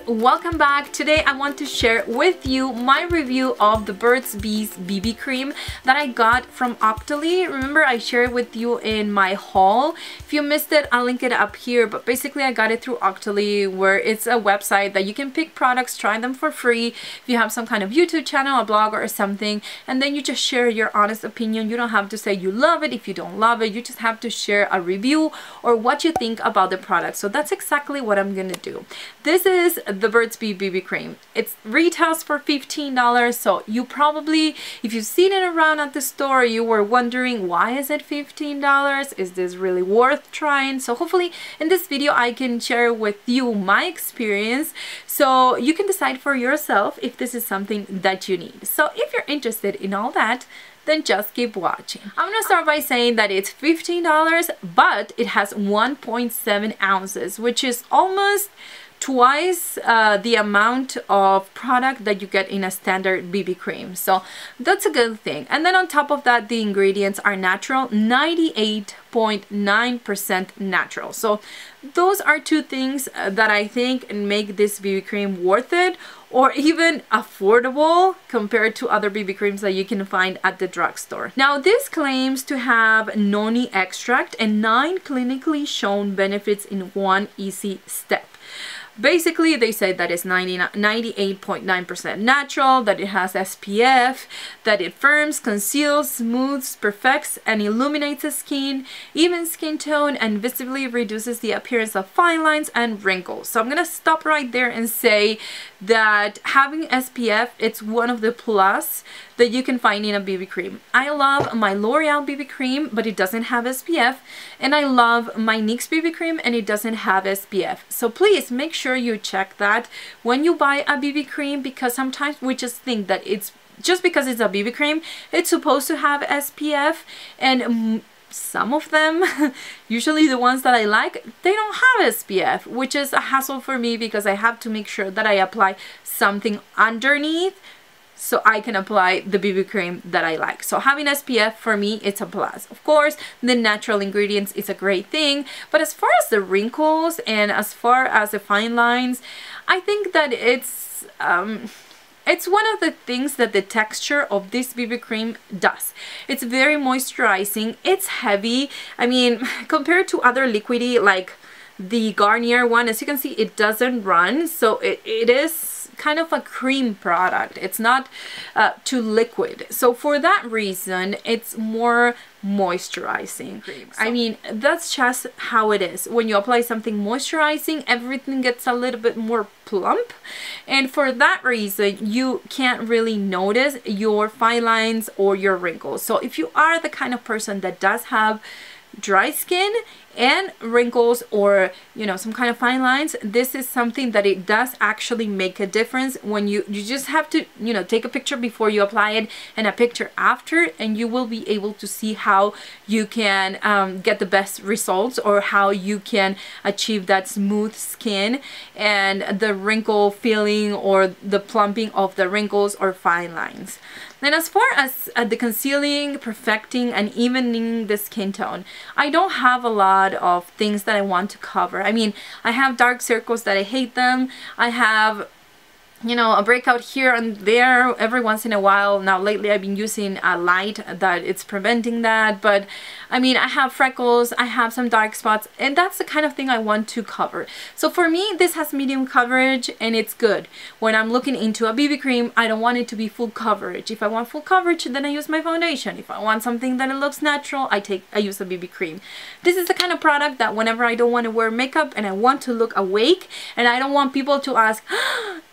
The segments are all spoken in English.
welcome back. Today I want to share with you my review of the Burt's Bees BB cream that I got from Octoly. Remember, I shared with you in my haul. If you missed it, I'll link it up here, but basically I got it through Octoly, where it's a website that you can pick products, try them for free if you have some kind of YouTube channel, a blog or something, and then you just share your honest opinion. You don't have to say you love it if you don't love it. You just have to share a review or what you think about the product. So that's exactly what I'm gonna do. This is the Burt's Bees BB cream. It retails for $15, so you probably, if you've seen it around at the store, you were wondering, why is it $15? Is this really worth trying? So hopefully in this video I can share with you my experience so you can decide for yourself if this is something that you need. So if you're interested in all that, then just keep watching. I'm gonna start by saying that it's $15, but it has 1.7 ounces, which is almost twice the amount of product that you get in a standard BB cream. So that's a good thing. And then on top of that, the ingredients are natural, 98.9% natural. So those are two things that I think make this BB cream worth it, or even affordable compared to other BB creams that you can find at the drugstore. Now, this claims to have noni extract and 9 clinically shown benefits in one easy step. Basically, they say that it's 98.9% natural, that it has SPF, that it firms, conceals, smooths, perfects, and illuminates the skin, even skin tone, and visibly reduces the appearance of fine lines and wrinkles. So I'm gonna stop right there and say that having SPF, it's one of the plus that you can find in a BB cream. I love my L'Oreal BB cream, but it doesn't have SPF, and I love my NYX BB cream, and it doesn't have SPF. So please make sure you check that when you buy a BB cream, because sometimes we just think that it's just because it's a BB cream, it's supposed to have SPF, and some of them, usually the ones that I like, they don't have SPF, which is a hassle for me because I have to make sure that I apply something underneath so I can apply the BB cream that I like. So having SPF, for me, it's a plus. Of course, the natural ingredients is a great thing, but as far as the wrinkles and as far as the fine lines, I think that it's one of the things that the texture of this BB cream does. It's very moisturizing, it's heavy. I mean, compared to other liquidy like the Garnier one, as you can see, it doesn't run, so it is kind of a cream product. It's not too liquid, so for that reason it's more moisturizing. I mean, that's just how it is. When you apply something moisturizing, everything gets a little bit more plump, and for that reason you can't really notice your fine lines or your wrinkles. So if you are the kind of person that does have dry skin and wrinkles, or you know, some kind of fine lines, this is something that it does actually make a difference. When you just have to, you know, take a picture before you apply it and a picture after, and you will be able to see how you can get the best results, or how you can achieve that smooth skin and the wrinkle feeling or the plumping of the wrinkles or fine lines. Then as far as the concealing, perfecting, and evening the skin tone, I don't have a lot of things that I want to cover. I mean, I have dark circles that I hate them. I have, you know, a breakout here and there every once in a while. Now lately I've been using a light that it's preventing that, but I mean, I have freckles, I have some dark spots, and that's the kind of thing I want to cover. So for me, this has medium coverage, and it's good. When I'm looking into a BB cream, I don't want it to be full coverage. If I want full coverage, then I use my foundation. If I want something that it looks natural, I use a BB cream. This is the kind of product that whenever I don't want to wear makeup and I want to look awake, and I don't want people to ask,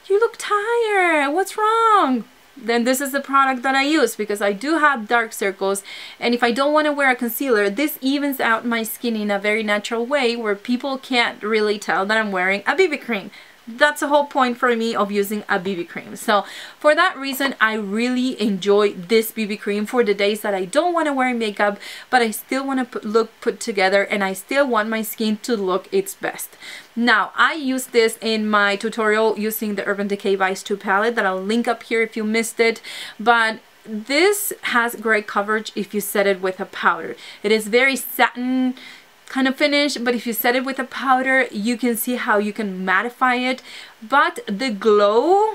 you look tired, what's wrong? Then this is the product that I use, because I do have dark circles, and if I don't want to wear a concealer, this evens out my skin in a very natural way where people can't really tell that I'm wearing a BB cream. That's the whole point for me of using a BB cream. So for that reason, I really enjoy this BB cream for the days that I don't want to wear makeup, but I still want to look put together, and I still want my skin to look its best. Now, I use this in my tutorial using the Urban Decay Vice 2 palette that I'll link up here if you missed it, but this has great coverage if you set it with a powder. It is very satin kind of finish, but if you set it with a powder, you can see how you can mattify it, but the glow,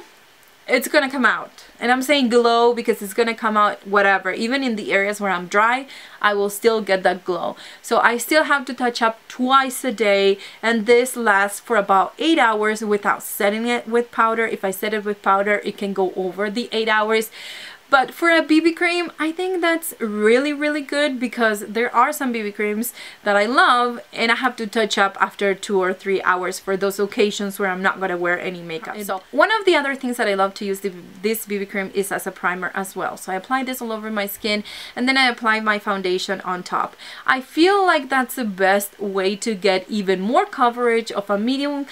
it's gonna come out. And I'm saying glow because it's gonna come out whatever. Even in the areas where I'm dry, I will still get that glow. So I still have to touch up twice a day, and this lasts for about 8 hours without setting it with powder. If I set it with powder, it can go over the 8 hours. But for a BB cream, I think that's really, really good, because there are some BB creams that I love and I have to touch up after 2 or 3 hours for those occasions where I'm not going to wear any makeup. So one of the other things that I love to use this BB cream is as a primer as well. So I apply this all over my skin, and then I apply my foundation on top. I feel like that's the best way to get even more coverage of a medium,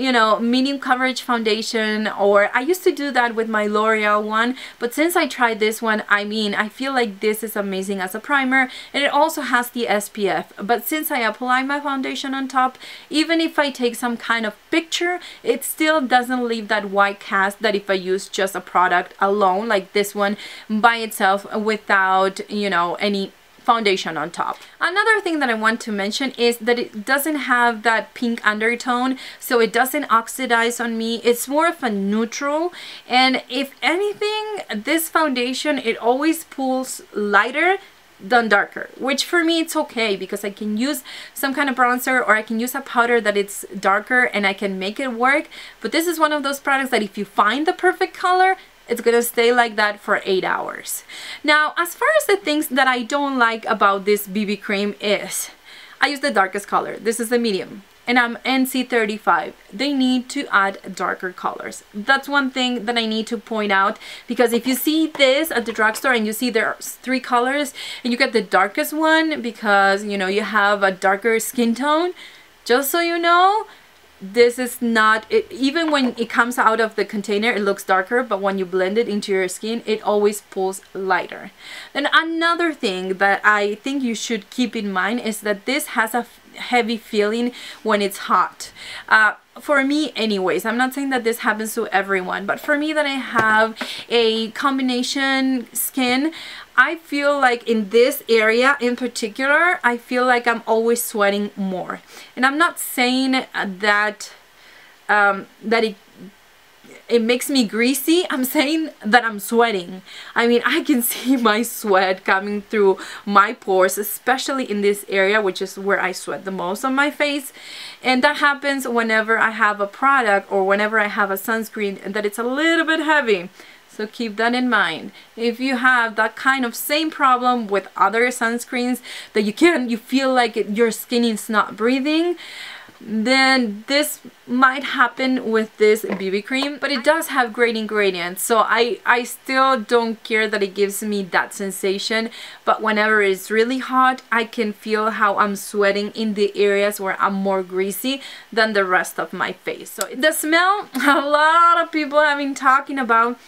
you know, medium coverage foundation. Or I used to do that with my L'Oreal one, but since I tried this one, I mean, I feel like this is amazing as a primer, and it also has the SPF. But since I apply my foundation on top, even if I take some kind of picture, it still doesn't leave that white cast that if I use just a product alone, like this one by itself, without, you know, any foundation on top. Another thing that I want to mention is that it doesn't have that pink undertone, so it doesn't oxidize on me. It's more of a neutral, and if anything, this foundation, it always pulls lighter than darker, which for me it's okay, because I can use some kind of bronzer, or I can use a powder that it's darker and I can make it work. But this is one of those products that if you find the perfect color, it's gonna stay like that for 8 hours. Now, as far as the things that I don't like about this BB cream is, I use the darkest color. This is the medium, and I'm NC35. They need to add darker colors. That's one thing that I need to point out, because if you see this at the drugstore and you see there's 3 colors and you get the darkest one because, you know, you have a darker skin tone, just so you know, this is not it. Even when it comes out of the container, it looks darker, but when you blend it into your skin, it always pulls lighter. Then another thing that I think you should keep in mind is that this has a heavy feeling when it's hot. For me anyways, I'm not saying that this happens to everyone, but for me, that I have a combination skin, I feel like in this area in particular, I feel like I'm always sweating more. And I'm not saying that it makes me greasy. I'm saying that I'm sweating. I mean, I can see my sweat coming through my pores, especially in this area, which is where I sweat the most on my face. And that happens whenever I have a product or whenever I have a sunscreen that it's a little bit heavy. So keep that in mind. If you have that kind of same problem with other sunscreens that you feel like your skin is not breathing, then this might happen with this BB cream. But it does have great ingredients, so I still don't care that it gives me that sensation. But whenever it's really hot, I can feel how I'm sweating in the areas where I'm more greasy than the rest of my face. So the smell, a lot of people have been talking about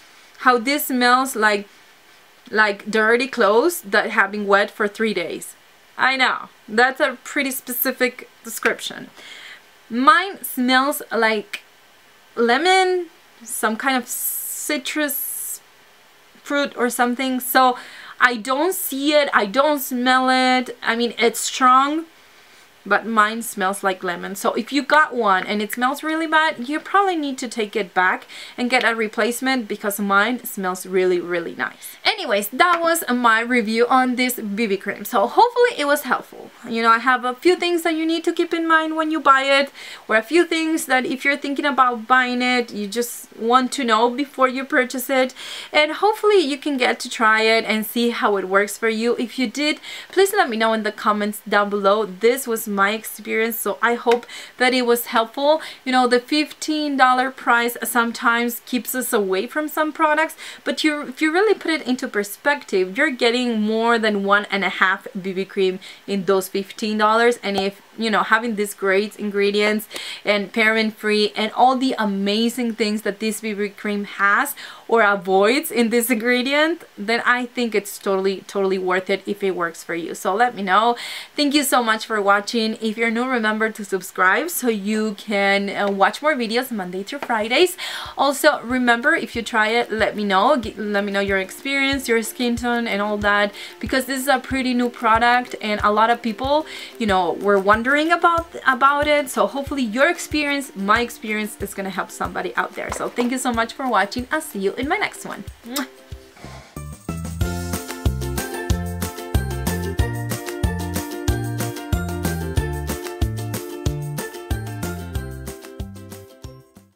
how this smells like dirty clothes that have been wet for 3 days. I know, that's a pretty specific description. Mine smells like lemon, some kind of citrus fruit or something. So I don't see it, I don't smell it. I mean, it's strong, but mine smells like lemon. So if you got one and it smells really bad, you probably need to take it back and get a replacement, because mine smells really, really nice. Anyways, that was my review on this BB cream. So hopefully it was helpful. You know, I have a few things that you need to keep in mind when you buy it, or a few things that if you're thinking about buying it, you just want to know before you purchase it. And hopefully you can get to try it and see how it works for you. If you did, please let me know in the comments down below. This was my experience, so I hope that it was helpful. You know, the $15 price sometimes keeps us away from some products, but if you really put it into perspective, you're getting more than 1.5 BB cream in those $15. And if, you know, having these great ingredients and paraben free and all the amazing things that this this BB cream has or avoids in this ingredient, then I think it's totally worth it if it works for you. So let me know. Thank you so much for watching. If you're new, remember to subscribe so you can watch more videos Monday through Fridays. Also, remember, if you try it, let me know. Let me know your experience, your skin tone and all that, because this is a pretty new product and a lot of people, you know, were wondering about it. So hopefully your experience, my experience, is gonna help somebody out there. So thank you so much for watching. I'll see you in my next one. Mwah.